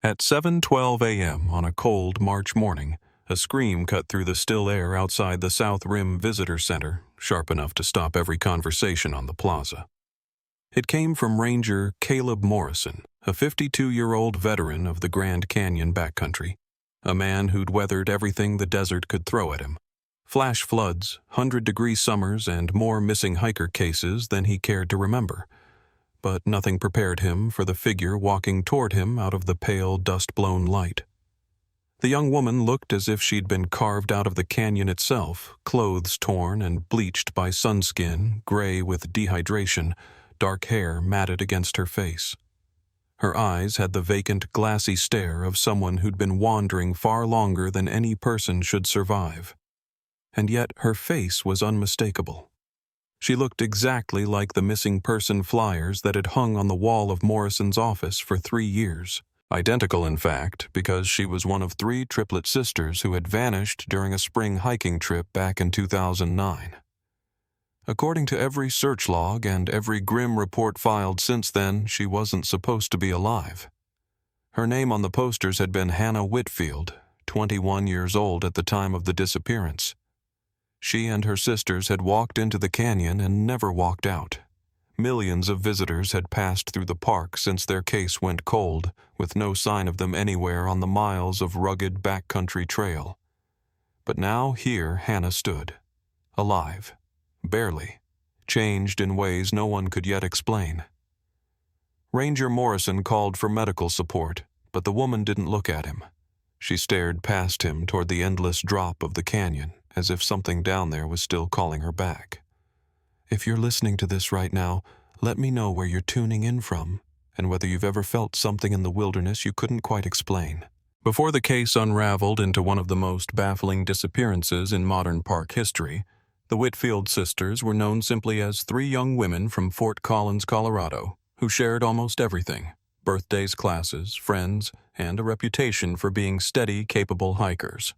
At 7:12 a.m. on a cold March morning, a scream cut through the still air outside the South Rim Visitor Center, sharp enough to stop every conversation on the plaza. It came from Ranger Caleb Morrison, a 52-year-old veteran of the Grand Canyon backcountry, a man who'd weathered everything the desert could throw at him. Flash floods, 100-degree summers, and more missing hiker cases than he cared to remember. But nothing prepared him for the figure walking toward him out of the pale, dust-blown light. The young woman looked as if she'd been carved out of the canyon itself, clothes torn and bleached by sunskin, gray with dehydration, dark hair matted against her face. Her eyes had the vacant, glassy stare of someone who'd been wandering far longer than any person should survive. And yet her face was unmistakable. She looked exactly like the missing person flyers that had hung on the wall of Morrison's office for 3 years. Identical, in fact, because she was one of 3 Triplet sisters who had vanished during a spring hiking trip back in 2009. According to every search log and every grim report filed since then, she wasn't supposed to be alive. Her name on the posters had been Hannah Whitfield, 21 years old at the time of the disappearance. She and her sisters had walked into the canyon and never walked out. Millions of visitors had passed through the park since their case went cold, with no sign of them anywhere on the miles of rugged backcountry trail. But now here Hannah stood, alive, barely, changed in ways no one could yet explain. Ranger Morrison called for medical support, but the woman didn't look at him. She stared past him toward the endless drop of the canyon, as if something down there was still calling her back. If you're listening to this right now, let me know where you're tuning in from, and whether you've ever felt something in the wilderness you couldn't quite explain. Before the case unraveled into one of the most baffling disappearances in modern park history, the Whitfield sisters were known simply as 3 young women from Fort Collins, Colorado, who shared almost everything: birthdays, classes, friends, and a reputation for being steady, capable hikers.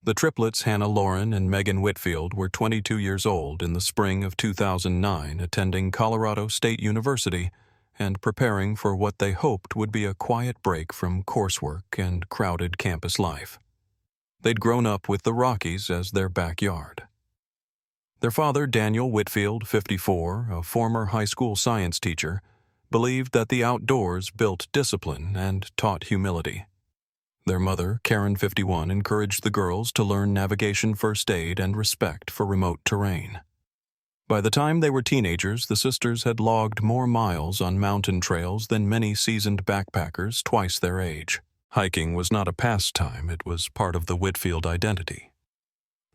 The triplets Hannah Lauren and Megan Whitfield were 22 years old in the spring of 2009, attending Colorado State University and preparing for what they hoped would be a quiet break from coursework and crowded campus life. They'd grown up with the Rockies as their backyard. Their father, Daniel Whitfield, 54, a former high school science teacher, believed that the outdoors built discipline and taught humility. Their mother, Karen, 51, encouraged the girls to learn navigation, first aid, and respect for remote terrain. By the time they were teenagers, the sisters had logged more miles on mountain trails than many seasoned backpackers twice their age. Hiking was not a pastime, it was part of the Whitfield identity.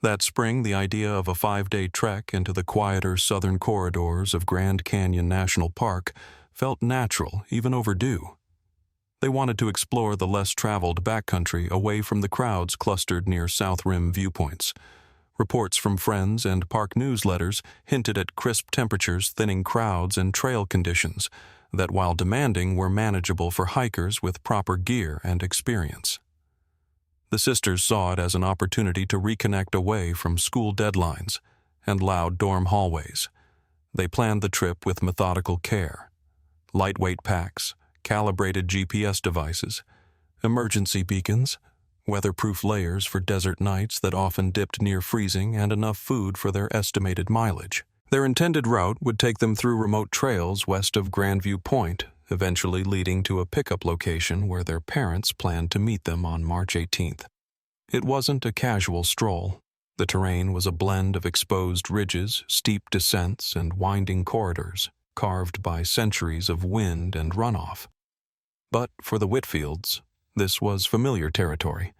That spring, the idea of a 5-day trek into the quieter southern corridors of Grand Canyon National Park felt natural, even overdue. They wanted to explore the less-traveled backcountry away from the crowds clustered near South Rim viewpoints. Reports from friends and park newsletters hinted at crisp temperatures, thinning crowds, and trail conditions that, while demanding, were manageable for hikers with proper gear and experience. The sisters saw it as an opportunity to reconnect away from school deadlines and loud dorm hallways. They planned the trip with methodical care. Lightweight packs, calibrated GPS devices, emergency beacons, weatherproof layers for desert nights that often dipped near freezing, and enough food for their estimated mileage. Their intended route would take them through remote trails west of Grandview Point, eventually leading to a pickup location where their parents planned to meet them on March 18th. It wasn't a casual stroll. The terrain was a blend of exposed ridges, steep descents, and winding corridors, carved by centuries of wind and runoff. But for the Whitfields, this was familiar territory.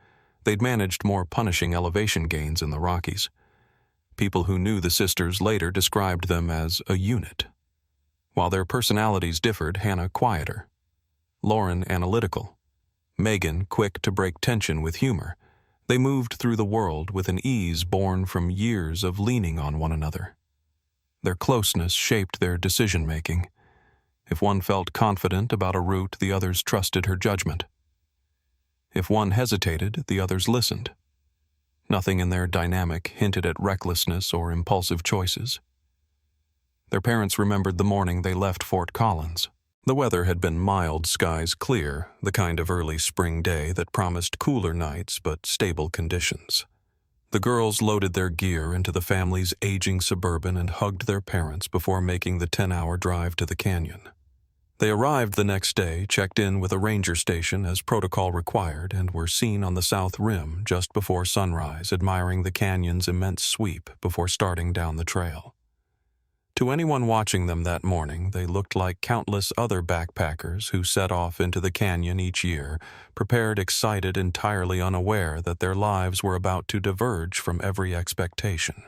They'd managed more punishing elevation gains in the Rockies. People who knew the sisters later described them as a unit. While their personalities differed, Hannah quieter, Lauren analytical, Megan quick to break tension with humor, they moved through the world with an ease born from years of leaning on one another. Their closeness shaped their decision-making. If one felt confident about a route, the others trusted her judgment. If one hesitated, the others listened. Nothing in their dynamic hinted at recklessness or impulsive choices. Their parents remembered the morning they left Fort Collins. The weather had been mild, skies clear, the kind of early spring day that promised cooler nights but stable conditions. The girls loaded their gear into the family's aging Suburban and hugged their parents before making the 10-hour drive to the canyon. They arrived the next day, checked in with a ranger station as protocol required, and were seen on the south rim just before sunrise, admiring the canyon's immense sweep before starting down the trail. To anyone watching them that morning, they looked like countless other backpackers who set off into the canyon each year, prepared, excited, entirely unaware that their lives were about to diverge from every expectation.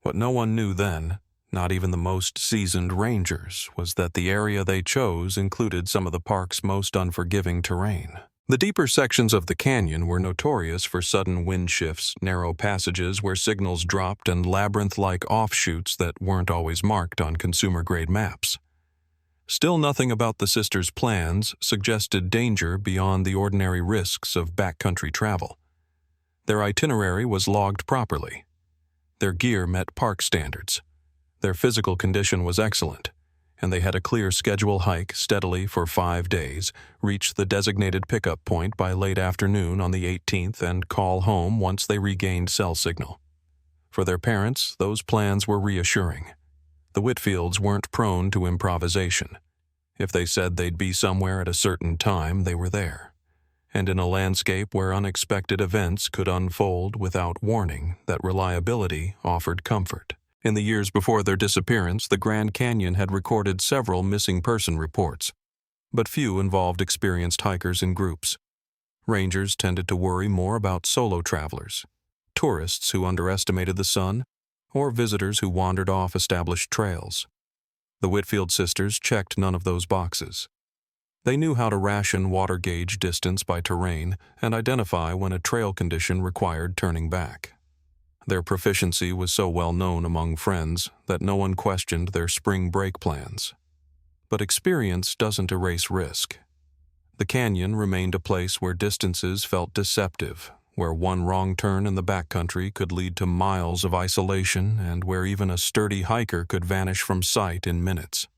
What no one knew then, not even the most seasoned rangers, was that the area they chose included some of the park's most unforgiving terrain. The deeper sections of the canyon were notorious for sudden wind shifts, narrow passages where signals dropped, and labyrinth-like offshoots that weren't always marked on consumer-grade maps. Still, nothing about the sisters' plans suggested danger beyond the ordinary risks of backcountry travel. Their itinerary was logged properly. Their gear met park standards. Their physical condition was excellent, and they had a clear schedule hike steadily for 5 days, reach the designated pickup point by late afternoon on the 18th, and call home once they regained cell signal. For their parents, those plans were reassuring. The Whitfields weren't prone to improvisation. If they said they'd be somewhere at a certain time, they were there. And in a landscape where unexpected events could unfold without warning, that reliability offered comfort. In the years before their disappearance, the Grand Canyon had recorded several missing person reports, but few involved experienced hikers in groups. Rangers tended to worry more about solo travelers, tourists who underestimated the sun, or visitors who wandered off established trails. The Whitfield sisters checked none of those boxes. They knew how to ration water gauge distance by terrain and identify when a trail condition required turning back. Their proficiency was so well known among friends that no one questioned their spring break plans. But experience doesn't erase risk. The canyon remained a place where distances felt deceptive, where one wrong turn in the backcountry could lead to miles of isolation, and where even a sturdy hiker could vanish from sight in minutes.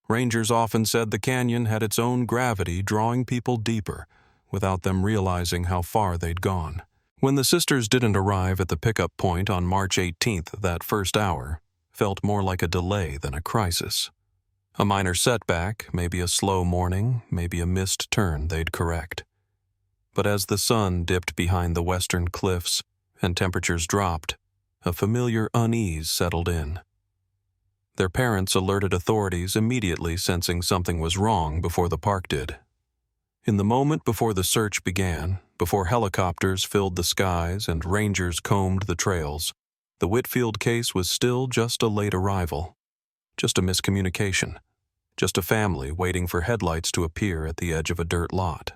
Rangers often said the canyon had its own gravity, drawing people deeper, without them realizing how far they'd gone. When the sisters didn't arrive at the pickup point on March 18th, that first hour felt more like a delay than a crisis. A minor setback, maybe a slow morning, maybe a missed turn they'd correct. But as the sun dipped behind the western cliffs and temperatures dropped, a familiar unease settled in. Their parents alerted authorities immediately, sensing something was wrong before the park did. In the moment before the search began, before helicopters filled the skies and rangers combed the trails, the Whitfield case was still just a late arrival, just a miscommunication, just a family waiting for headlights to appear at the edge of a dirt lot.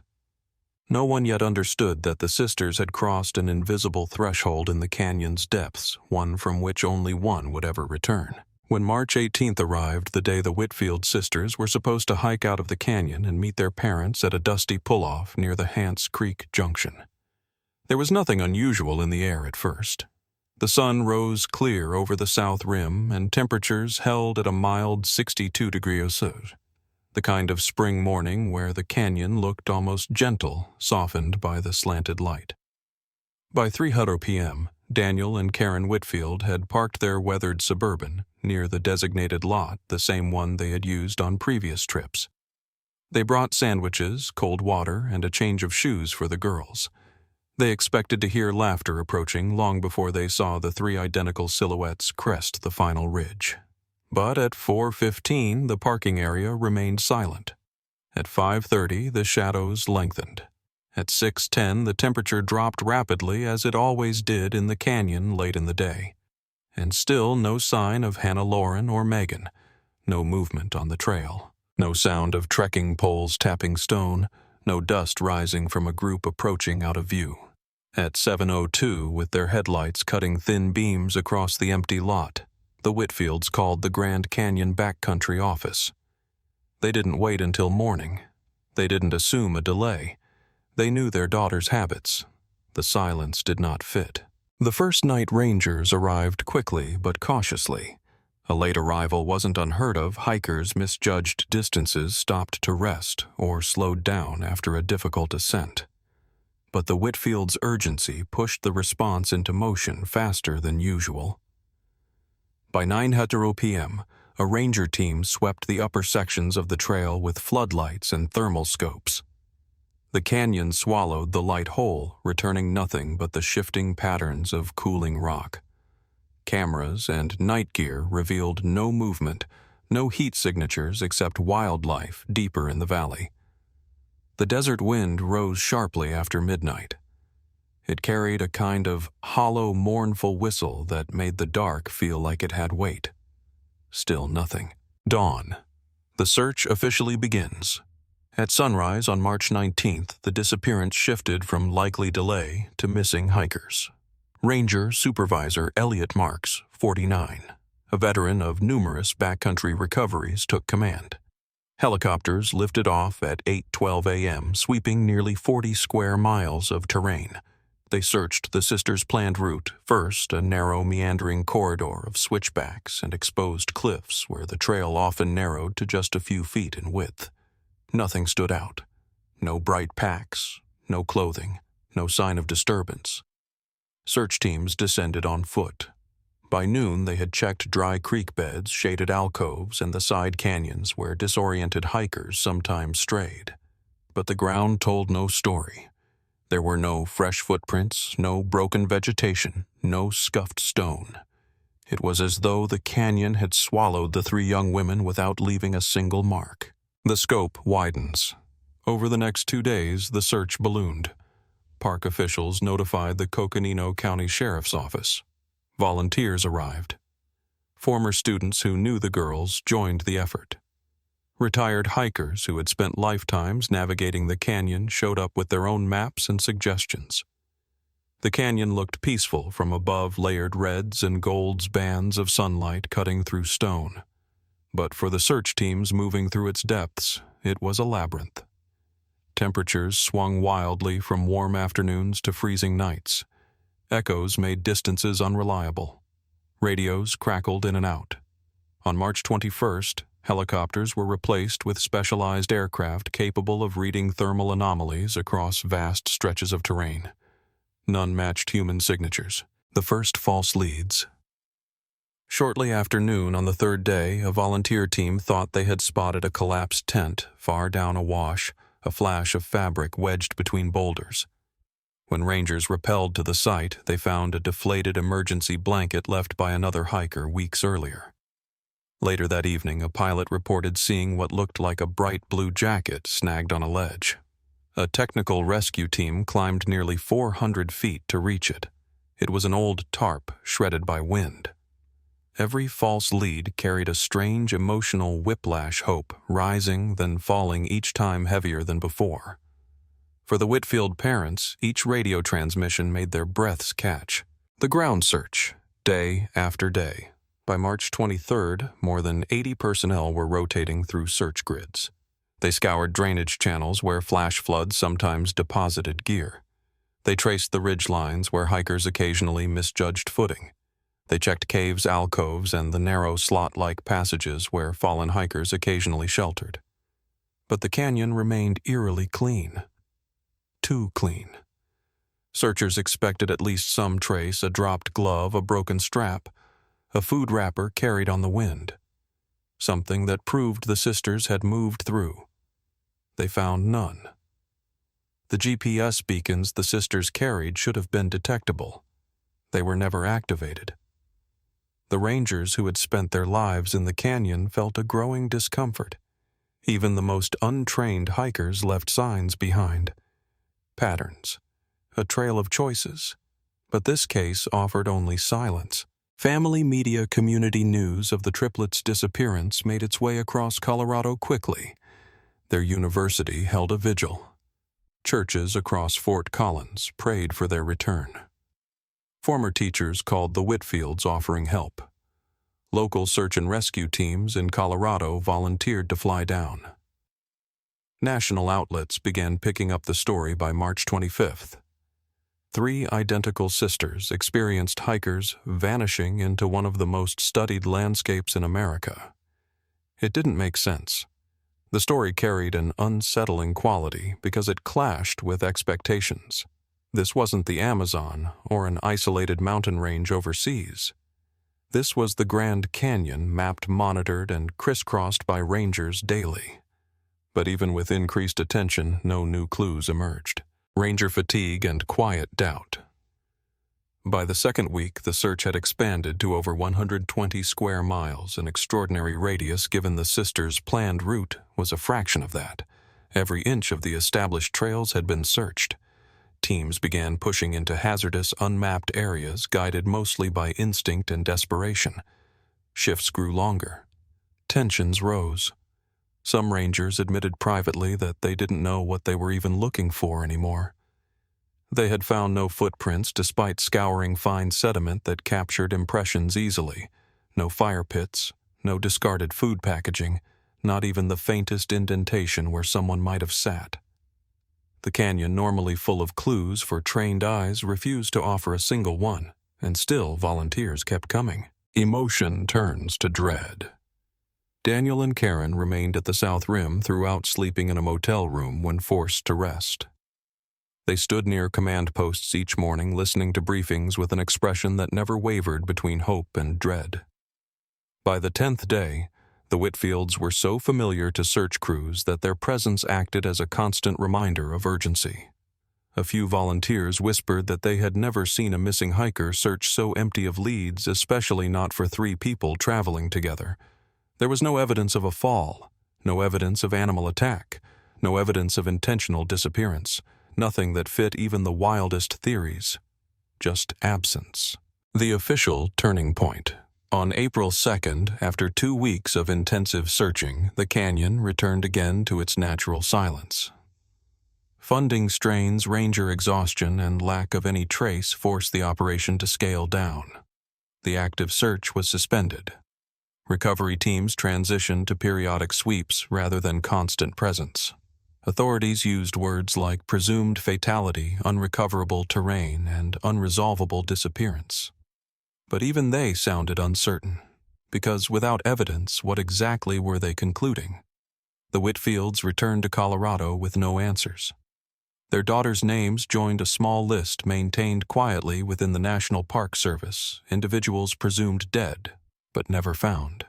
No one yet understood that the sisters had crossed an invisible threshold in the canyon's depths, one from which only one would ever return. When March 18th arrived, the day the Whitfield sisters were supposed to hike out of the canyon and meet their parents at a dusty pull-off near the Hants Creek Junction. There was nothing unusual in the air at first. The sun rose clear over the south rim, and temperatures held at a mild 62 degrees Celsius, the kind of spring morning where the canyon looked almost gentle, softened by the slanted light. By 3:00 p.m., Daniel and Karen Whitfield had parked their weathered Suburban near the designated lot, the same one they had used on previous trips. They brought sandwiches, cold water, and a change of shoes for the girls. They expected to hear laughter approaching long before they saw the 3 identical silhouettes crest the final ridge. But at 4:15, the parking area remained silent. At 5:30, the shadows lengthened. At 6:10, the temperature dropped rapidly, as it always did in the canyon late in the day. And still no sign of Hannah Lauren or Megan, no movement on the trail, no sound of trekking poles tapping stone, no dust rising from a group approaching out of view. At 7:02, with their headlights cutting thin beams across the empty lot, the Whitfields called the Grand Canyon Backcountry office. They didn't wait until morning. They didn't assume a delay. They knew their daughter's habits. The silence did not fit. The first night rangers arrived quickly but cautiously. A late arrival wasn't unheard of. Hikers misjudged distances, stopped to rest, or slowed down after a difficult ascent. But the Whitfield's urgency pushed the response into motion faster than usual. By 9:00 p.m., a ranger team swept the upper sections of the trail with floodlights and thermal scopes. The canyon swallowed the light whole, returning nothing but the shifting patterns of cooling rock. Cameras and night gear revealed no movement, no heat signatures except wildlife deeper in the valley. The desert wind rose sharply after midnight. It carried a kind of hollow, mournful whistle that made the dark feel like it had weight. Still nothing. Dawn. The search officially begins. At sunrise on March 19th, the disappearance shifted from likely delay to missing hikers. Ranger Supervisor Elliot Marks, 49, a veteran of numerous backcountry recoveries, took command. Helicopters lifted off at 8:12 a.m., sweeping nearly 40 square miles of terrain. They searched the sisters' planned route, first a narrow, meandering corridor of switchbacks and exposed cliffs where the trail often narrowed to just a few feet in width. Nothing stood out. No bright packs, no clothing, no sign of disturbance. Search teams descended on foot. By noon, they had checked dry creek beds, shaded alcoves, and the side canyons where disoriented hikers sometimes strayed. But the ground told no story. There were no fresh footprints, no broken vegetation, no scuffed stone. It was as though the canyon had swallowed the three young women without leaving a single mark. The scope widens. Over the next 2 days, the search ballooned. Park officials notified the Coconino County Sheriff's Office. Volunteers arrived. Former students who knew the girls joined the effort. Retired hikers who had spent lifetimes navigating the canyon showed up with their own maps and suggestions. The canyon looked peaceful from above layered reds and golds bands of sunlight cutting through stone. But for the search teams moving through its depths, it was a labyrinth. Temperatures swung wildly from warm afternoons to freezing nights. Echoes made distances unreliable. Radios crackled in and out. On March 21st, helicopters were replaced with specialized aircraft capable of reading thermal anomalies across vast stretches of terrain. None matched human signatures. The first false leads. Shortly after noon on the third day, a volunteer team thought they had spotted a collapsed tent far down a wash, a flash of fabric wedged between boulders. When rangers rappelled to the site, they found a deflated emergency blanket left by another hiker weeks earlier. Later that evening, a pilot reported seeing what looked like a bright blue jacket snagged on a ledge. A technical rescue team climbed nearly 400 feet to reach it. It was an old tarp shredded by wind. Every false lead carried a strange emotional whiplash hope, rising then falling each time heavier than before. For the Whitfield parents, each radio transmission made their breaths catch. The ground search, day after day. By March 23rd, more than 80 personnel were rotating through search grids. They scoured drainage channels where flash floods sometimes deposited gear. They traced the ridge lines where hikers occasionally misjudged footing. They checked caves, alcoves, and the narrow slot-like passages where fallen hikers occasionally sheltered. But the canyon remained eerily clean. Too clean. Searchers expected at least some trace, a dropped glove, a broken strap, a food wrapper carried on the wind. Something that proved the sisters had moved through. They found none. The GPS beacons the sisters carried should have been detectable. They were never activated. The rangers who had spent their lives in the canyon felt a growing discomfort. Even the most untrained hikers left signs behind. Patterns. A trail of choices. But this case offered only silence. Family media community news of the triplets' disappearance made its way across Colorado quickly. Their university held a vigil. Churches across Fort Collins prayed for their return. Former teachers called the Whitfields offering help. Local search and rescue teams in Colorado volunteered to fly down. National outlets began picking up the story by March 25th. Three identical sisters experienced hikers vanishing into one of the most studied landscapes in America. It didn't make sense. The story carried an unsettling quality because it clashed with expectations. This wasn't the Amazon or an isolated mountain range overseas. This was the Grand Canyon, mapped, monitored, and crisscrossed by rangers daily. But even with increased attention, no new clues emerged. Ranger fatigue and quiet doubt. By the second week, the search had expanded to over 120 square miles, an extraordinary radius given the sisters' planned route was a fraction of that. Every inch of the established trails had been searched. Teams began pushing into hazardous, unmapped areas, guided mostly by instinct and desperation. Shifts grew longer. Tensions rose. Some rangers admitted privately that they didn't know what they were even looking for anymore. They had found no footprints despite scouring fine sediment that captured impressions easily. No fire pits, no discarded food packaging, not even the faintest indentation where someone might have sat. The canyon, normally full of clues for trained eyes, refused to offer a single one, and still volunteers kept coming. Emotion turns to dread. Daniel and Karen remained at the South Rim throughout, sleeping in a motel room when forced to rest. They stood near command posts each morning, listening to briefings with an expression that never wavered between hope and dread. By the 10th day, the Whitfields were so familiar to search crews that their presence acted as a constant reminder of urgency. A few volunteers whispered that they had never seen a missing hiker search so empty of leads, especially not for three people traveling together. There was no evidence of a fall, no evidence of animal attack, no evidence of intentional disappearance, nothing that fit even the wildest theories. Just absence. The official turning point. On April 2nd, after 2 weeks of intensive searching, the canyon returned again to its natural silence. Funding strains, ranger exhaustion, and lack of any trace forced the operation to scale down. The active search was suspended. Recovery teams transitioned to periodic sweeps rather than constant presence. Authorities used words like presumed fatality, unrecoverable terrain, and unresolvable disappearance. But even they sounded uncertain, because without evidence, what exactly were they concluding? The Whitfields returned to Colorado with no answers. Their daughters' names joined a small list maintained quietly within the National Park Service, individuals presumed dead, but never found.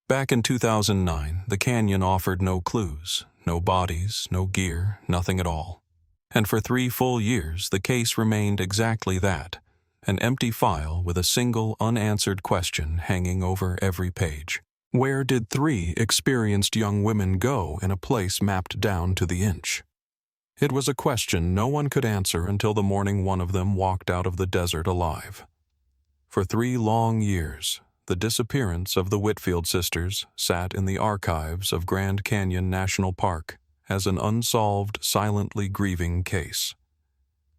Back in 2009, the canyon offered no clues, no bodies, no gear, nothing at all. And for 3 full years, the case remained exactly that, an empty file with a single unanswered question hanging over every page. Where did 3 experienced young women go in a place mapped down to the inch? It was a question no one could answer until the morning one of them walked out of the desert alive. For 3 long years, the disappearance of the Whitfield sisters sat in the archives of Grand Canyon National Park as an unsolved, silently grieving case.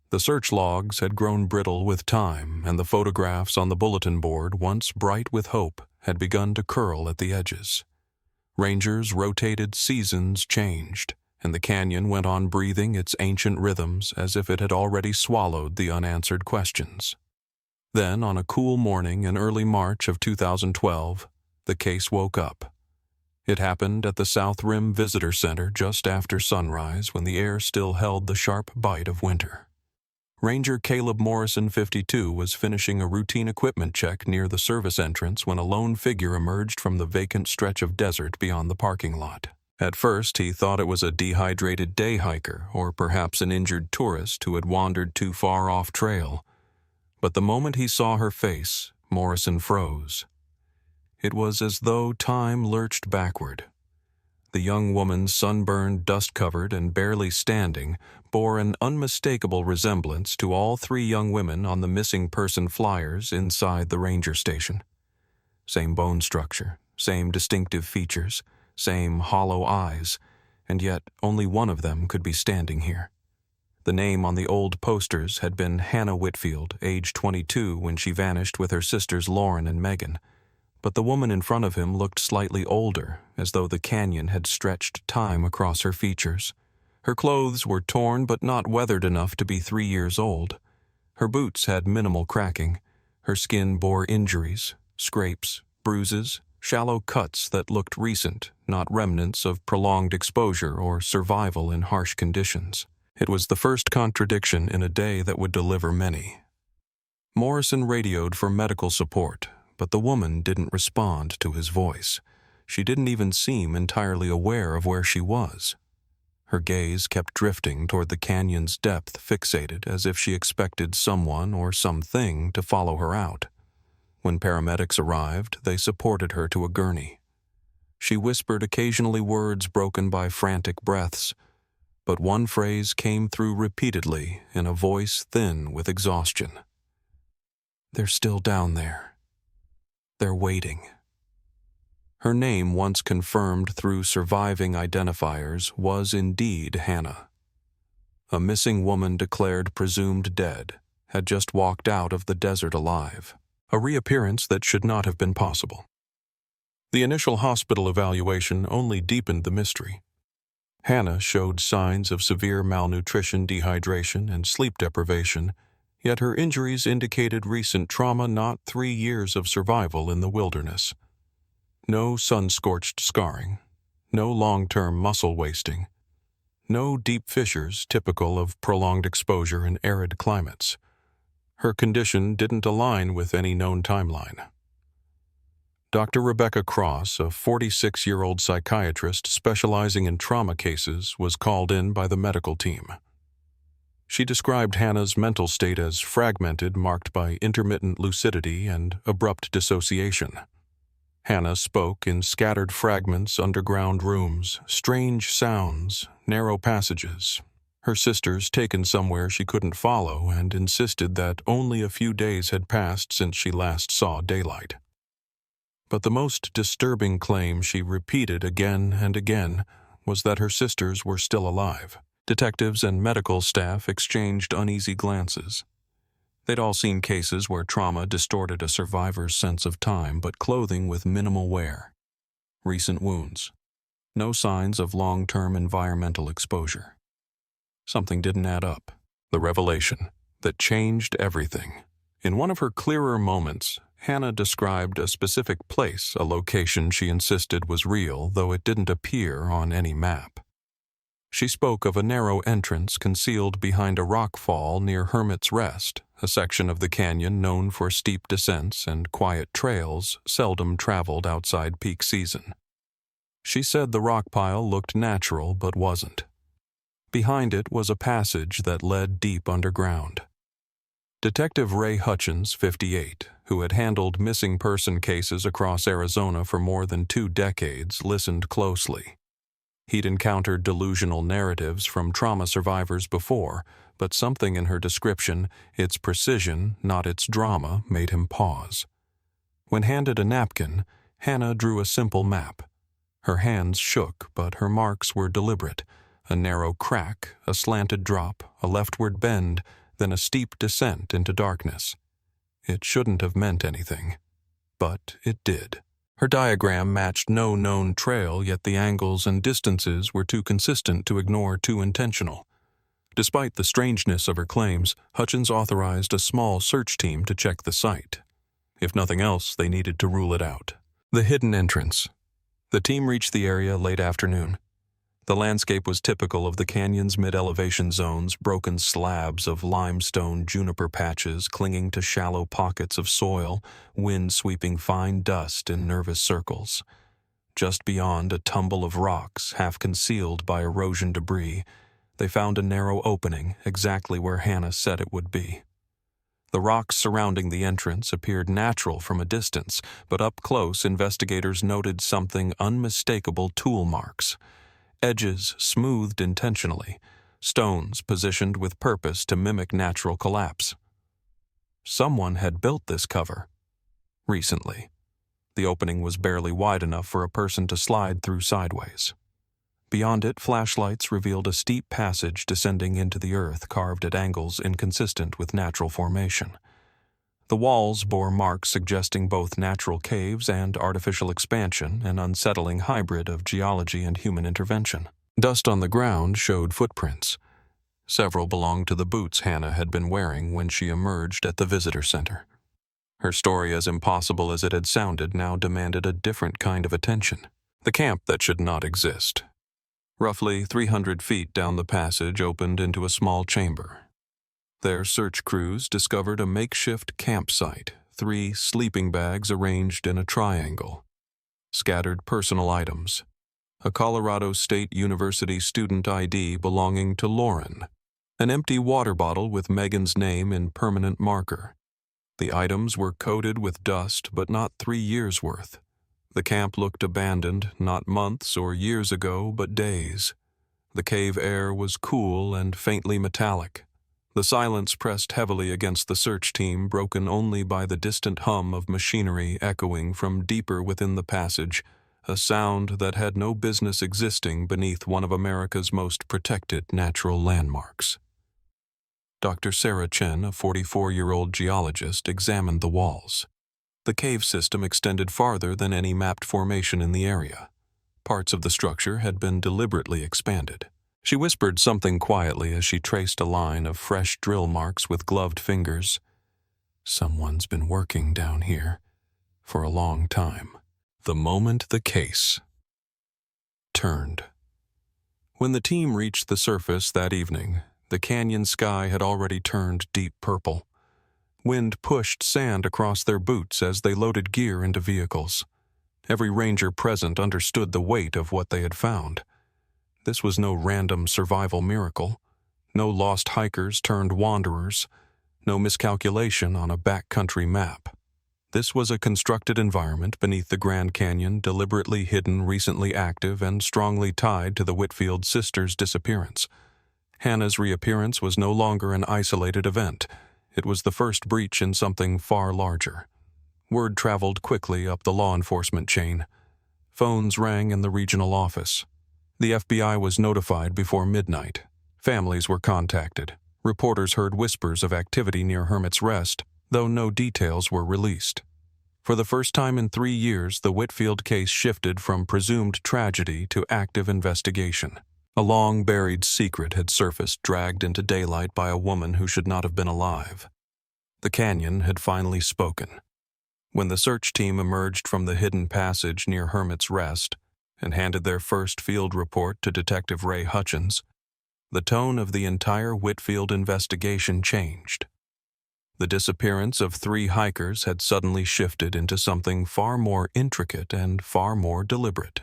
The search logs had grown brittle with time, and the photographs on the bulletin board, once bright with hope, had begun to curl at the edges. Rangers rotated, seasons changed, and the canyon went on breathing its ancient rhythms as if it had already swallowed the unanswered questions. Then, on a cool morning in early March of 2012, the case woke up. It happened at the South Rim Visitor Center just after sunrise, when the air still held the sharp bite of winter. Ranger Caleb Morrison, 52, was finishing a routine equipment check near the service entrance when a lone figure emerged from the vacant stretch of desert beyond the parking lot. At first, he thought it was a dehydrated day hiker or perhaps an injured tourist who had wandered too far off trail. But the moment he saw her face, Morrison froze. It was as though time lurched backward. The young woman, sunburned, dust-covered, and barely standing, bore an unmistakable resemblance to all 3 young women on the missing person flyers inside the ranger station. Same bone structure, same distinctive features, same hollow eyes, and yet only one of them could be standing here. The name on the old posters had been Hannah Whitfield, age 22 when she vanished with her sisters Lauren and Megan. But the woman in front of him looked slightly older, as though the canyon had stretched time across her features. Her clothes were torn but not weathered enough to be 3 years old. Her boots had minimal cracking. Her skin bore injuries, scrapes, bruises, shallow cuts that looked recent, not remnants of prolonged exposure or survival in harsh conditions. It was the first contradiction in a day that would deliver many. Morrison radioed for medical support, but the woman didn't respond to his voice. She didn't even seem entirely aware of where she was. Her gaze kept drifting toward the canyon's depth, fixated as if she expected someone or something to follow her out. When paramedics arrived, they supported her to a gurney. She whispered occasionally words broken by frantic breaths, but one phrase came through repeatedly in a voice thin with exhaustion. "They're still down there. They're waiting." Her name, once confirmed through surviving identifiers, was indeed Hannah. A missing woman declared presumed dead had just walked out of the desert alive, a reappearance that should not have been possible. The initial hospital evaluation only deepened the mystery. Hannah showed signs of severe malnutrition, dehydration, and sleep deprivation, yet her injuries indicated recent trauma, not 3 years of survival in the wilderness. No sun-scorched scarring, no long-term muscle wasting, no deep fissures typical of prolonged exposure in arid climates. Her condition didn't align with any known timeline. Dr. Rebecca Cross, a 46-year-old psychiatrist specializing in trauma cases, was called in by the medical team. She described Hannah's mental state as fragmented, marked by intermittent lucidity and abrupt dissociation. Hannah spoke in scattered fragments, underground rooms, strange sounds, narrow passages. Her sisters taken somewhere she couldn't follow and insisted that only a few days had passed since she last saw daylight. But the most disturbing claim she repeated again and again was that her sisters were still alive. Detectives and medical staff exchanged uneasy glances. They'd all seen cases where trauma distorted a survivor's sense of time, but clothing with minimal wear. Recent wounds. No signs of long-term environmental exposure. Something didn't add up. The revelation that changed everything. In one of her clearer moments, Hannah described a specific place, a location she insisted was real, though it didn't appear on any map. She spoke of a narrow entrance concealed behind a rock fall near Hermit's Rest, a section of the canyon known for steep descents and quiet trails seldom traveled outside peak season. She said the rock pile looked natural but wasn't. Behind it was a passage that led deep underground. Detective Ray Hutchins, 58, who had handled missing person cases across Arizona for more than 2 decades, listened closely. He'd encountered delusional narratives from trauma survivors before, but something in her description, its precision, not its drama, made him pause. When handed a napkin, Hannah drew a simple map. Her hands shook, but her marks were deliberate. A narrow crack, a slanted drop, a leftward bend, then a steep descent into darkness. It shouldn't have meant anything, but it did. Her diagram matched no known trail, yet the angles and distances were too consistent to ignore too intentional. Despite the strangeness of her claims, Hutchins authorized a small search team to check the site. If nothing else, they needed to rule it out. The hidden entrance. The team reached the area late afternoon. The landscape was typical of the canyon's mid-elevation zones, broken slabs of limestone juniper patches clinging to shallow pockets of soil, wind sweeping fine dust in nervous circles. Just beyond a tumble of rocks, half concealed by erosion debris, they found a narrow opening exactly where Hannah said it would be. The rocks surrounding the entrance appeared natural from a distance, but up close investigators noted something unmistakable: tool marks. Edges smoothed intentionally, stones positioned with purpose to mimic natural collapse. Someone had built this cover. Recently. The opening was barely wide enough for a person to slide through sideways. Beyond it, flashlights revealed a steep passage descending into the earth, carved at angles inconsistent with natural formation. The walls bore marks suggesting both natural caves and artificial expansion, an unsettling hybrid of geology and human intervention. Dust on the ground showed footprints. Several belonged to the boots Hannah had been wearing when she emerged at the visitor center. Her story, as impossible as it had sounded, now demanded a different kind of attention. The camp that should not exist. Roughly 300 feet down the passage opened into a small chamber. Their search crews discovered a makeshift campsite, 3 sleeping bags arranged in a triangle, scattered personal items, a Colorado State University student ID belonging to Lauren, an empty water bottle with Megan's name in permanent marker. The items were coated with dust, but not 3 years' worth. The camp looked abandoned, not months or years ago, but days. The cave air was cool and faintly metallic. The silence pressed heavily against the search team, broken only by the distant hum of machinery echoing from deeper within the passage, a sound that had no business existing beneath one of America's most protected natural landmarks. Dr. Sarah Chen, a 44-year-old geologist, examined the walls. The cave system extended farther than any mapped formation in the area. Parts of the structure had been deliberately expanded. She whispered something quietly as she traced a line of fresh drill marks with gloved fingers. Someone's been working down here for a long time. The moment the case turned. When the team reached the surface that evening, the canyon sky had already turned deep purple. Wind pushed sand across their boots as they loaded gear into vehicles. Every ranger present understood the weight of what they had found. This was no random survival miracle, no lost hikers turned wanderers, no miscalculation on a backcountry map. This was a constructed environment beneath the Grand Canyon, deliberately hidden, recently active, and strongly tied to the Whitfield sisters' disappearance. Hannah's reappearance was no longer an isolated event. It was the first breach in something far larger. Word traveled quickly up the law enforcement chain. Phones rang in the regional office. The FBI was notified before midnight. Families were contacted. Reporters heard whispers of activity near Hermit's Rest, though no details were released. For the first time in 3 years, the Whitfield case shifted from presumed tragedy to active investigation. A long-buried secret had surfaced, dragged into daylight by a woman who should not have been alive. The canyon had finally spoken. When the search team emerged from the hidden passage near Hermit's Rest and handed their first field report to Detective Ray Hutchins, the tone of the entire Whitfield investigation changed. The disappearance of 3 hikers had suddenly shifted into something far more intricate and far more deliberate.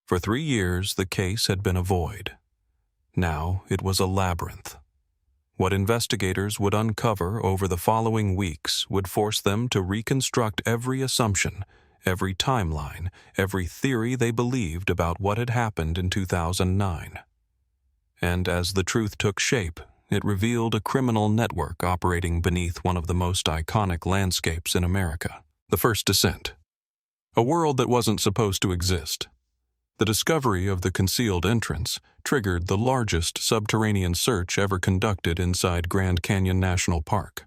For 3 years, the case had been a void. Now it was a labyrinth. What investigators would uncover over the following weeks would force them to reconstruct every assumption, every timeline, every theory they believed about what had happened in 2009. And as the truth took shape, it revealed a criminal network operating beneath one of the most iconic landscapes in America, the First Descent. A world that wasn't supposed to exist. The discovery of the concealed entrance triggered the largest subterranean search ever conducted inside Grand Canyon National Park.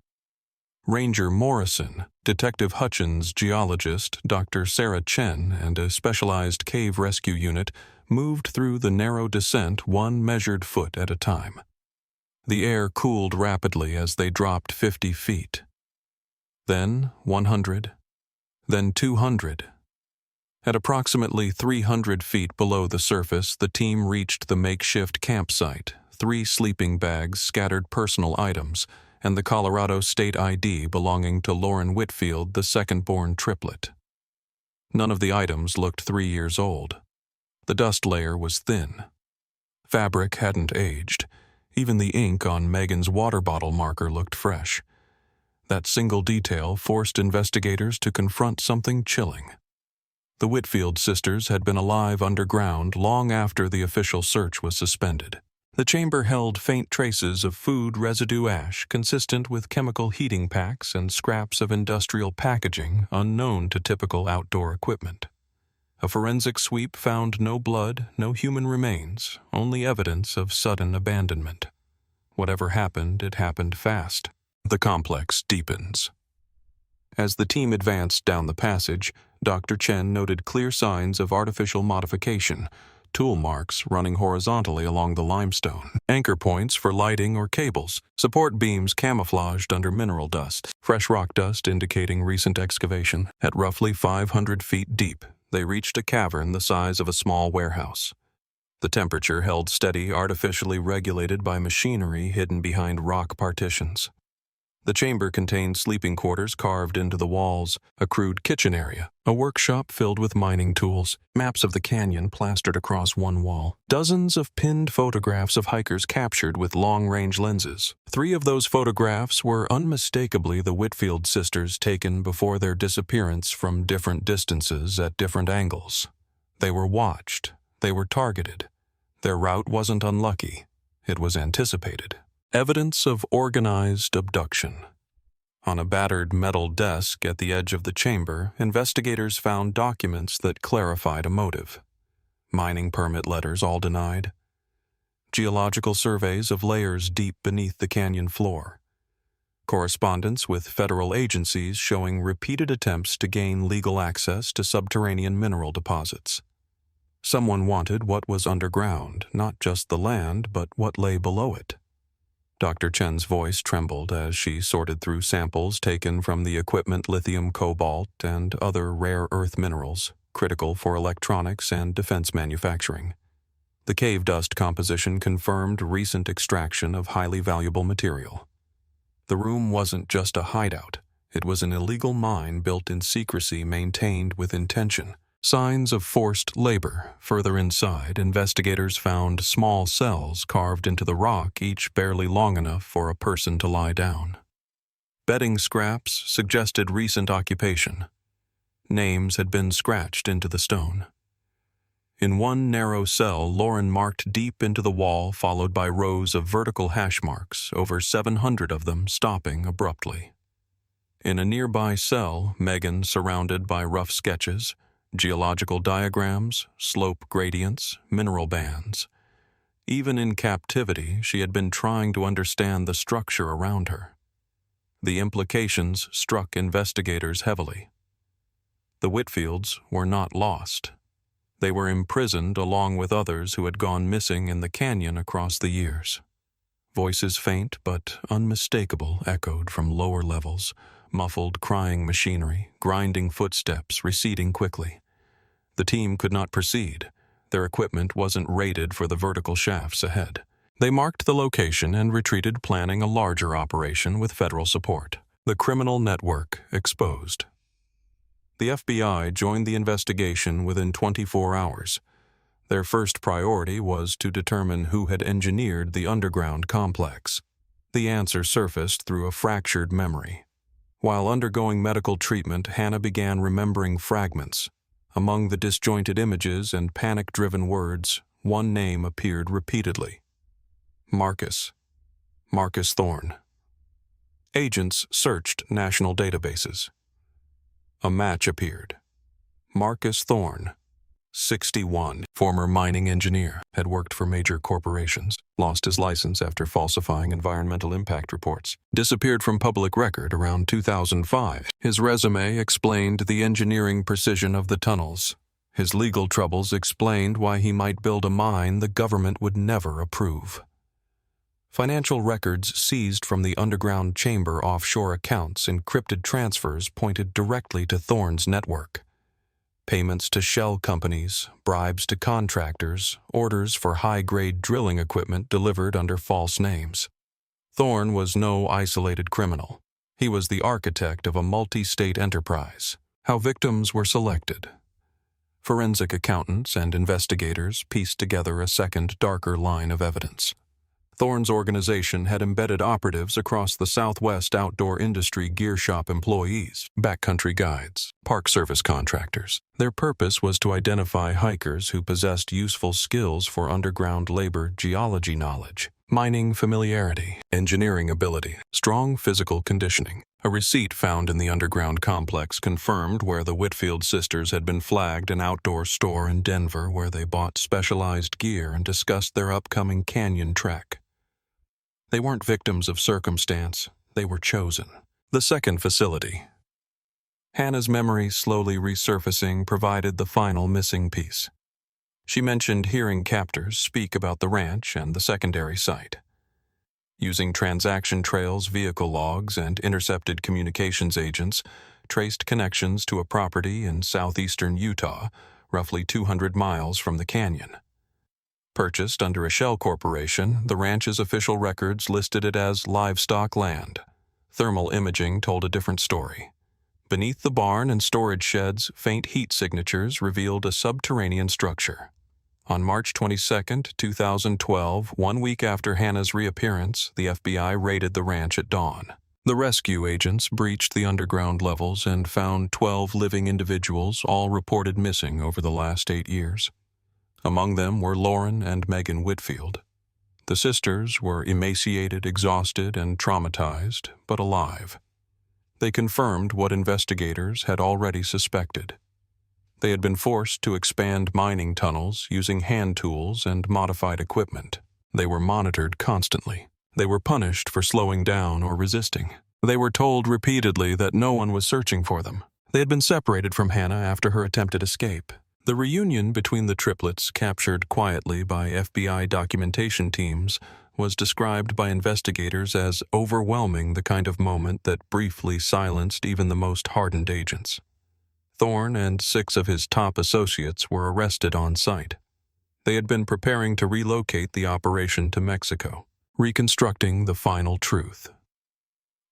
Ranger Morrison, Detective Hutchins, geologist Dr. Sarah Chen, and a specialized cave rescue unit moved through the narrow descent 1 measured foot at a time. The air cooled rapidly as they dropped 50 feet. Then 100, then 200. At approximately 300 feet below the surface, the team reached the makeshift campsite, 3 sleeping bags, scattered personal items, and the Colorado State ID belonging to Lauren Whitfield, the second-born triplet. None of the items looked 3 years old. The dust layer was thin. Fabric hadn't aged. Even the ink on Megan's water bottle marker looked fresh. That single detail forced investigators to confront something chilling. The Whitfield sisters had been alive underground long after the official search was suspended. The chamber held faint traces of food residue ash consistent with chemical heating packs and scraps of industrial packaging unknown to typical outdoor equipment. A forensic sweep found no blood, no human remains, only evidence of sudden abandonment. Whatever happened, it happened fast. The complex deepens. As the team advanced down the passage, Dr. Chen noted clear signs of artificial modification, tool marks running horizontally along the limestone, anchor points for lighting or cables, support beams camouflaged under mineral dust, fresh rock dust indicating recent excavation. At roughly 500 feet deep, they reached a cavern the size of a small warehouse. The temperature held steady, artificially regulated by machinery hidden behind rock partitions. The chamber contained sleeping quarters carved into the walls, a crude kitchen area, a workshop filled with mining tools, maps of the canyon plastered across one wall, dozens of pinned photographs of hikers captured with long-range lenses. 3 of those photographs were unmistakably the Whitfield sisters taken before their disappearance from different distances at different angles. They were watched. They were targeted. Their route wasn't unlucky. It was anticipated. Evidence of organized abduction. On a battered metal desk at the edge of the chamber, investigators found documents that clarified a motive. Mining permit letters all denied. Geological surveys of layers deep beneath the canyon floor. Correspondence with federal agencies showing repeated attempts to gain legal access to subterranean mineral deposits. Someone wanted what was underground, not just the land, but what lay below it. Dr. Chen's voice trembled as she sorted through samples taken from the equipment lithium, cobalt, and other rare earth minerals, critical for electronics and defense manufacturing. The cave dust composition confirmed recent extraction of highly valuable material. The room wasn't just a hideout. It was an illegal mine built in secrecy, maintained with intention. Signs of forced labor. Further inside, investigators found small cells carved into the rock, each barely long enough for a person to lie down. Bedding scraps suggested recent occupation. Names had been scratched into the stone. In one narrow cell, Lauren marked deep into the wall, followed by rows of vertical hash marks, over 700 of them stopping abruptly. In a nearby cell, Megan, surrounded by rough sketches, geological diagrams, slope gradients, mineral bands. Even in captivity, she had been trying to understand the structure around her. The implications struck investigators heavily. The Whitfields were not lost. They were imprisoned along with others who had gone missing in the canyon across the years. Voices faint but unmistakable echoed from lower levels, muffled crying machinery, grinding footsteps receding quickly. The team could not proceed. Their equipment wasn't rated for the vertical shafts ahead. They marked the location and retreated, planning a larger operation with federal support. The criminal network exposed. The FBI joined the investigation within 24 hours. Their first priority was to determine who had engineered the underground complex. The answer surfaced through a fractured memory. While undergoing medical treatment, Hannah began remembering fragments. Among the disjointed images and panic-driven words, one name appeared repeatedly. Marcus. Marcus Thorne. Agents searched national databases. A match appeared. Marcus Thorne, 61, former mining engineer, had worked for major corporations, lost his license after falsifying environmental impact reports, disappeared from public record around 2005. His resume explained the engineering precision of the tunnels. His legal troubles explained why he might build a mine the government would never approve. Financial records seized from the underground chamber offshore accounts, encrypted transfers pointed directly to Thorne's network. Payments to shell companies, bribes to contractors, orders for high-grade drilling equipment delivered under false names. Thorne was no isolated criminal. He was the architect of a multi-state enterprise. How victims were selected. Forensic accountants and investigators pieced together a second, darker line of evidence. Thorne's organization had embedded operatives across the Southwest outdoor industry, gear shop employees, backcountry guides, Park Service contractors. Their purpose was to identify hikers who possessed useful skills for underground labor, geology knowledge, mining familiarity, engineering ability, strong physical conditioning. A receipt found in the underground complex confirmed where the Whitfield sisters had been flagged, an outdoor store in Denver where they bought specialized gear and discussed their upcoming canyon trek. They weren't victims of circumstance, they were chosen. The second facility. Hannah's memory slowly resurfacing provided the final missing piece. She mentioned hearing captors speak about the ranch and the secondary site. Using transaction trails, vehicle logs, and intercepted communications agents, traced connections to a property in southeastern Utah, roughly 200 miles from the canyon. Purchased under a shell corporation, the ranch's official records listed it as livestock land. Thermal imaging told a different story. Beneath the barn and storage sheds, faint heat signatures revealed a subterranean structure. On March 22, 2012, 1 week after Hannah's reappearance, the FBI raided the ranch at dawn. The rescue agents breached the underground levels and found 12 living individuals, all reported missing over the last 8 years. Among them were Lauren and Megan Whitfield. The sisters were emaciated, exhausted, and traumatized, but alive. They confirmed what investigators had already suspected. They had been forced to expand mining tunnels using hand tools and modified equipment. They were monitored constantly. They were punished for slowing down or resisting. They were told repeatedly that no one was searching for them. They had been separated from Hannah after her attempted escape. The reunion between the triplets, captured quietly by FBI documentation teams, was described by investigators as overwhelming, the kind of moment that briefly silenced even the most hardened agents. Thorne and 6 of his top associates were arrested on site. They had been preparing to relocate the operation to Mexico, reconstructing the final truth.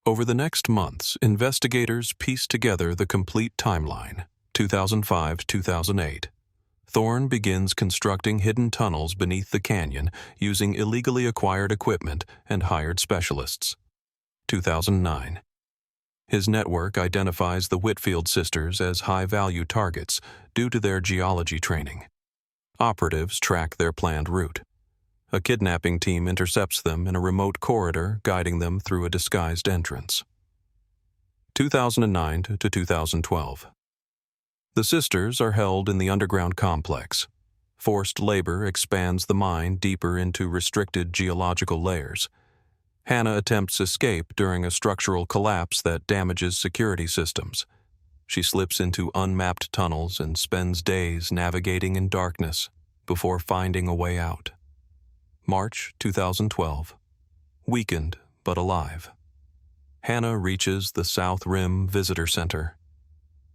Over the next months, investigators pieced together the complete timeline, 2005-2008. Thorne begins constructing hidden tunnels beneath the canyon using illegally acquired equipment and hired specialists. 2009. His network identifies the Whitfield sisters as high-value targets due to their geology training. Operatives track their planned route. A kidnapping team intercepts them in a remote corridor, guiding them through a disguised entrance. 2009 to 2012. The sisters are held in the underground complex. Forced labor expands the mine deeper into restricted geological layers. Hannah attempts escape during a structural collapse that damages security systems. She slips into unmapped tunnels and spends days navigating in darkness before finding a way out. March 2012. Weakened but alive. Hannah reaches the South Rim Visitor Center.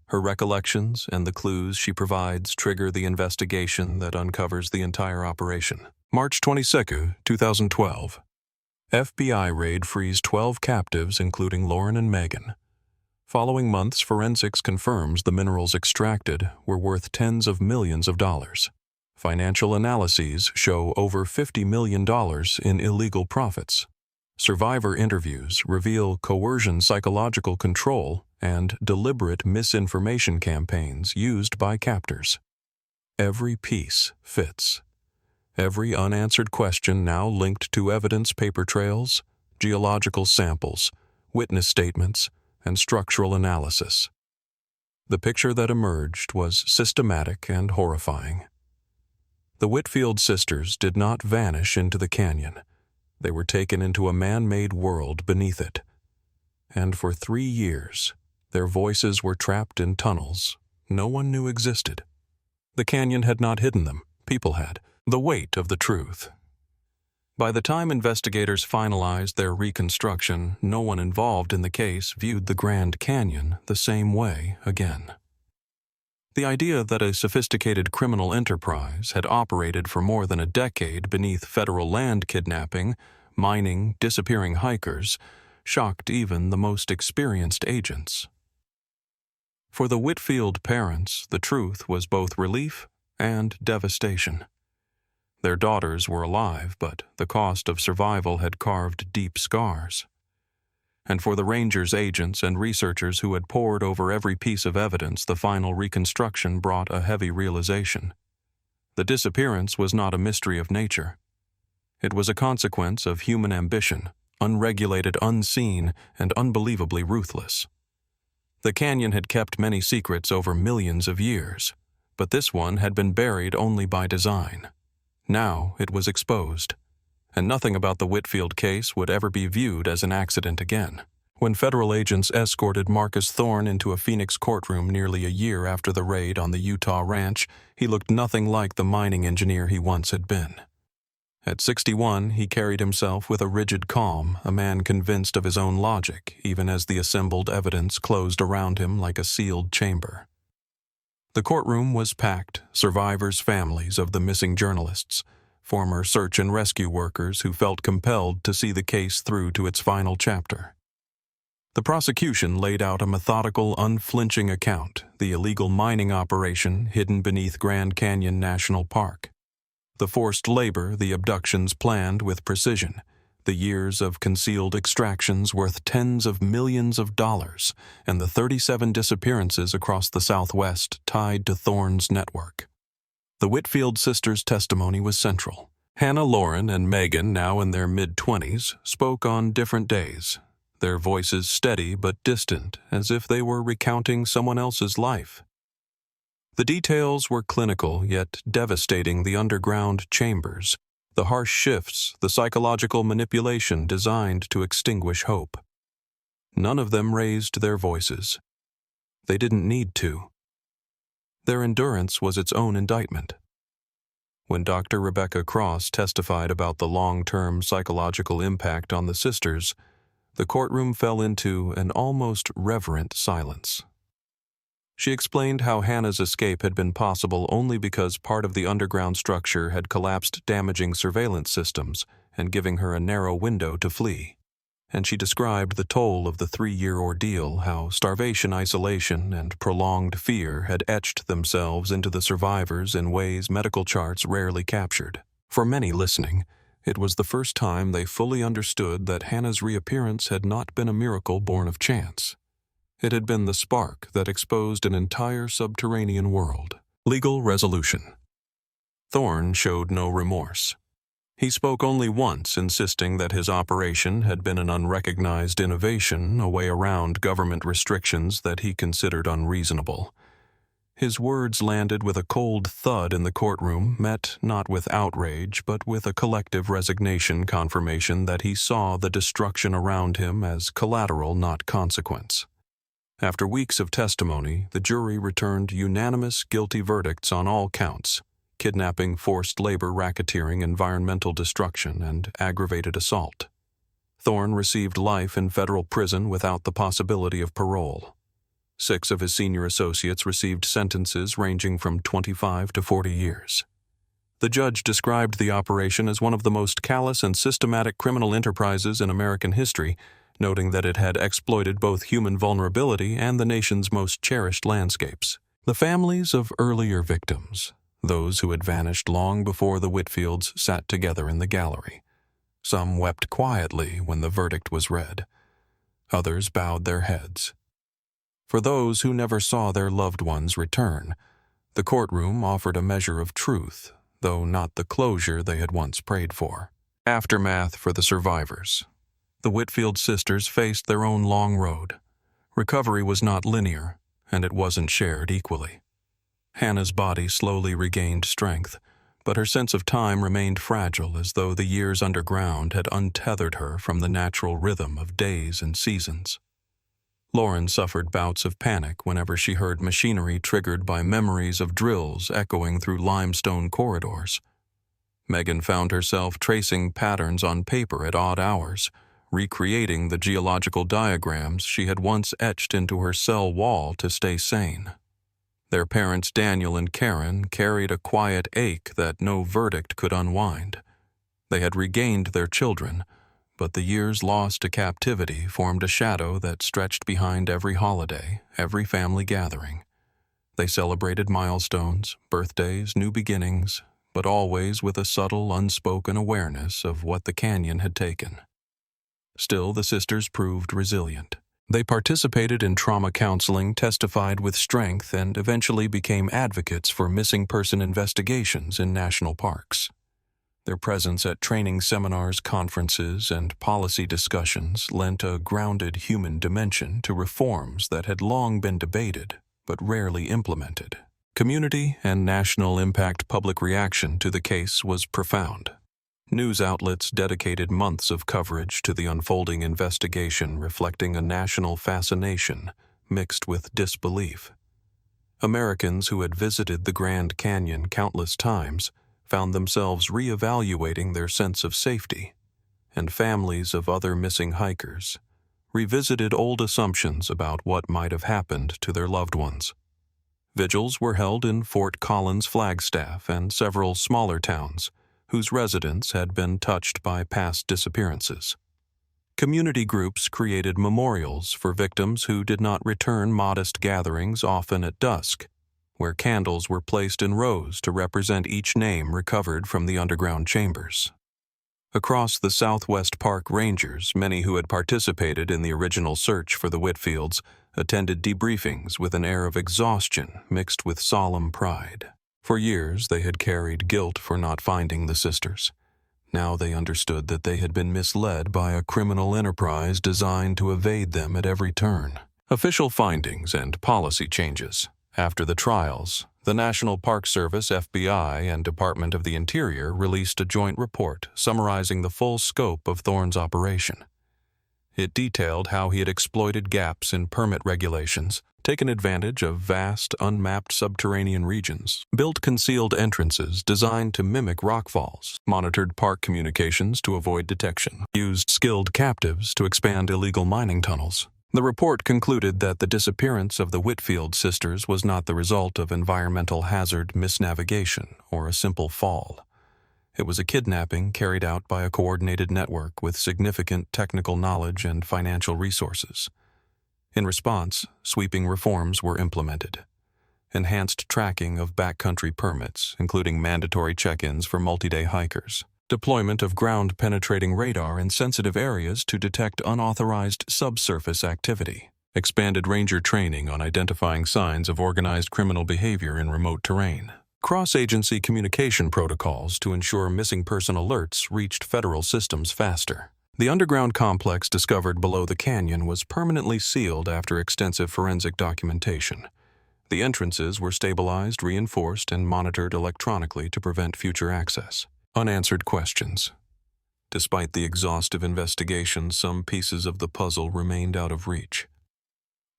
Her recollections and the clues she provides trigger the investigation that uncovers the entire operation. March 22, 2012. FBI raid frees 12 captives, including Lauren and Megan. Following months, forensics confirms the minerals extracted were worth tens of millions of dollars. Financial analyses show over $50 million in illegal profits. Survivor interviews reveal coercion, psychological control, and deliberate misinformation campaigns used by captors. Every piece fits. Every unanswered question now linked to evidence, paper trails, geological samples, witness statements, and structural analysis. The picture that emerged was systematic and horrifying. The Whitfield sisters did not vanish into the canyon. They were taken into a man-made world beneath it. And for 3 years, their voices were trapped in tunnels no one knew existed. The canyon had not hidden them. People had. The weight of the truth. By the time investigators finalized their reconstruction, no one involved in the case viewed the Grand Canyon the same way again. The idea that a sophisticated criminal enterprise had operated for more than a decade beneath federal land kidnapping, mining, disappearing hikers, shocked even the most experienced agents. For the Whitfield parents, the truth was both relief and devastation. Their daughters were alive, but the cost of survival had carved deep scars. And for the Rangers agents and researchers who had pored over every piece of evidence, the final reconstruction brought a heavy realization. The disappearance was not a mystery of nature. It was a consequence of human ambition, unregulated, unseen, and unbelievably ruthless. The canyon had kept many secrets over millions of years, but this one had been buried only by design. Now it was exposed, and nothing about the Whitfield case would ever be viewed as an accident again. When federal agents escorted Marcus Thorne into a Phoenix courtroom nearly a year after the raid on the Utah ranch, he looked nothing like the mining engineer he once had been. At 61, he carried himself with a rigid calm, a man convinced of his own logic, even as the assembled evidence closed around him like a sealed chamber. The courtroom was packed, survivors' families of the missing journalists, former search and rescue workers who felt compelled to see the case through to its final chapter. The prosecution laid out a methodical, unflinching account, the illegal mining operation hidden beneath Grand Canyon National Park. The forced labor, the abductions planned with precision, the years of concealed extractions worth tens of millions of dollars, and the 37 disappearances across the Southwest tied to Thorne's network. The Whitfield sisters' testimony was central. Hannah Lauren and Megan, now in their mid-20s, spoke on different days, their voices steady but distant, as if they were recounting someone else's life. The details were clinical, yet devastating: the underground chambers, the harsh shifts, the psychological manipulation designed to extinguish hope. None of them raised their voices. They didn't need to. Their endurance was its own indictment. When Dr. Rebecca Cross testified about the long-term psychological impact on the sisters, the courtroom fell into an almost reverent silence. She explained how Hannah's escape had been possible only because part of the underground structure had collapsed, damaging surveillance systems and giving her a narrow window to flee. And she described the toll of the 3-year ordeal, how starvation, isolation, and prolonged fear had etched themselves into the survivors in ways medical charts rarely captured. For many listening, it was the first time they fully understood that Hannah's reappearance had not been a miracle born of chance. It had been the spark that exposed an entire subterranean world. Legal resolution. Thorne showed no remorse. He spoke only once, insisting that his operation had been an unrecognized innovation, a way around government restrictions that he considered unreasonable. His words landed with a cold thud in the courtroom, met not with outrage, but with a collective resignation, confirmation that he saw the destruction around him as collateral, not consequence. After weeks of testimony, the jury returned unanimous guilty verdicts on all counts: kidnapping, forced labor, racketeering, environmental destruction, and aggravated assault. Thorne received life in federal prison without the possibility of parole. 6 of his senior associates received sentences ranging from 25 to 40 years. The judge described the operation as one of the most callous and systematic criminal enterprises in American history, noting that it had exploited both human vulnerability and the nation's most cherished landscapes. The families of earlier victims, those who had vanished long before the Whitfields, sat together in the gallery. Some wept quietly when the verdict was read. Others bowed their heads. For those who never saw their loved ones return, the courtroom offered a measure of truth, though not the closure they had once prayed for. Aftermath for the survivors. The Whitfield sisters faced their own long road. Recovery was not linear, and it wasn't shared equally. Hannah's body slowly regained strength, but her sense of time remained fragile, as though the years underground had untethered her from the natural rhythm of days and seasons. Lauren suffered bouts of panic whenever she heard machinery triggered by memories of drills echoing through limestone corridors. Megan found herself tracing patterns on paper at odd hours, recreating the geological diagrams she had once etched into her cell wall to stay sane. Their parents, Daniel and Karen, carried a quiet ache that no verdict could unwind. They had regained their children, but the years lost to captivity formed a shadow that stretched behind every holiday, every family gathering. They celebrated milestones, birthdays, new beginnings, but always with a subtle, unspoken awareness of what the canyon had taken. Still, the sisters proved resilient. They participated in trauma counseling, testified with strength, and eventually became advocates for missing person investigations in national parks. Their presence at training seminars, conferences, and policy discussions lent a grounded human dimension to reforms that had long been debated but rarely implemented. Community and national impact public reaction to the case was profound. News outlets dedicated months of coverage to the unfolding investigation, reflecting a national fascination mixed with disbelief. Americans who had visited the Grand Canyon countless times found themselves re-evaluating their sense of safety, and families of other missing hikers revisited old assumptions about what might have happened to their loved ones. Vigils were held in Fort Collins, Flagstaff, and several smaller towns whose residents had been touched by past disappearances. Community groups created memorials for victims who did not return, modest gatherings often at dusk, where candles were placed in rows to represent each name recovered from the underground chambers. Across the Southwest Park, rangers, many who had participated in the original search for the Whitfields, attended debriefings with an air of exhaustion mixed with solemn pride. For years they had carried guilt for not finding the sisters. Now they understood that they had been misled by a criminal enterprise designed to evade them at every turn. Official findings and policy changes. After the trials, the National Park Service, FBI, and Department of the Interior released a joint report summarizing the full scope of Thorne's operation. It detailed how he had exploited gaps in permit regulations, taken advantage of vast, unmapped subterranean regions, built concealed entrances designed to mimic rockfalls, monitored park communications to avoid detection, used skilled captives to expand illegal mining tunnels. The report concluded that the disappearance of the Whitfield sisters was not the result of environmental hazard misnavigation or a simple fall. It was a kidnapping carried out by a coordinated network with significant technical knowledge and financial resources. In response, sweeping reforms were implemented. Enhanced tracking of backcountry permits, including mandatory check-ins for multi-day hikers. Deployment of ground-penetrating radar in sensitive areas to detect unauthorized subsurface activity. Expanded ranger training on identifying signs of organized criminal behavior in remote terrain. Cross-agency communication protocols to ensure missing person alerts reached federal systems faster. The underground complex discovered below the canyon was permanently sealed after extensive forensic documentation. The entrances were stabilized, reinforced, and monitored electronically to prevent future access. Unanswered questions. Despite the exhaustive investigation, some pieces of the puzzle remained out of reach.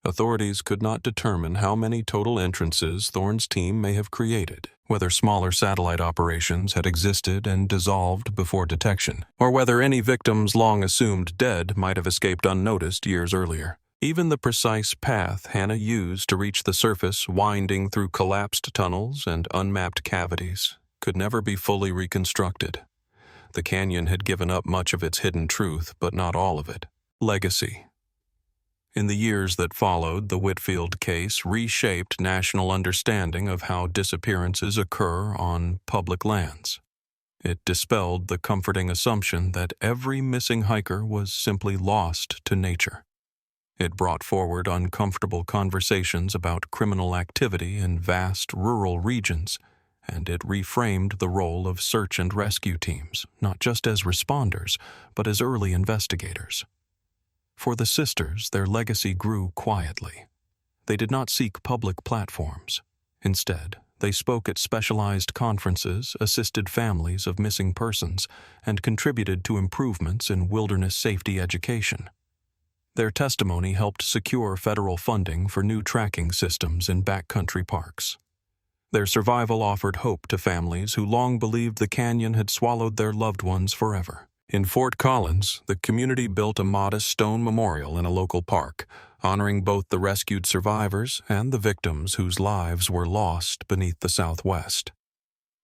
Authorities could not determine how many total entrances Thorne's team may have created, whether smaller satellite operations had existed and dissolved before detection, or whether any victims long assumed dead might have escaped unnoticed years earlier. Even the precise path Hannah used to reach the surface, winding through collapsed tunnels and unmapped cavities, could never be fully reconstructed. The canyon had given up much of its hidden truth, but not all of it. Legacy. In the years that followed, the Whitfield case reshaped national understanding of how disappearances occur on public lands. It dispelled the comforting assumption that every missing hiker was simply lost to nature. It brought forward uncomfortable conversations about criminal activity in vast rural regions, and it reframed the role of search and rescue teams, not just as responders, but as early investigators. For the sisters, their legacy grew quietly. They did not seek public platforms. Instead, they spoke at specialized conferences, assisted families of missing persons, and contributed to improvements in wilderness safety education. Their testimony helped secure federal funding for new tracking systems in backcountry parks. Their survival offered hope to families who long believed the canyon had swallowed their loved ones forever. In Fort Collins, the community built a modest stone memorial in a local park, honoring both the rescued survivors and the victims whose lives were lost beneath the Southwest.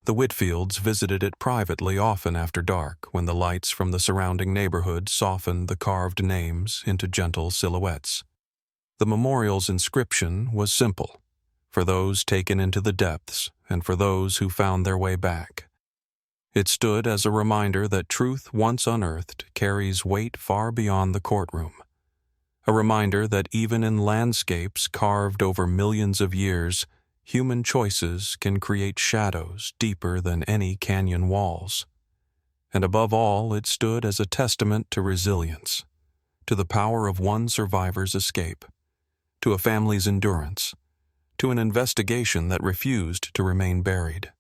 The Whitfields visited it privately often after dark, when the lights from the surrounding neighborhood softened the carved names into gentle silhouettes. The memorial's inscription was simple: for those taken into the depths and for those who found their way back. It stood as a reminder that truth once unearthed carries weight far beyond the courtroom. A reminder that even in landscapes carved over millions of years, human choices can create shadows deeper than any canyon walls. And above all, it stood as a testament to resilience, to the power of one survivor's escape, to a family's endurance, to an investigation that refused to remain buried.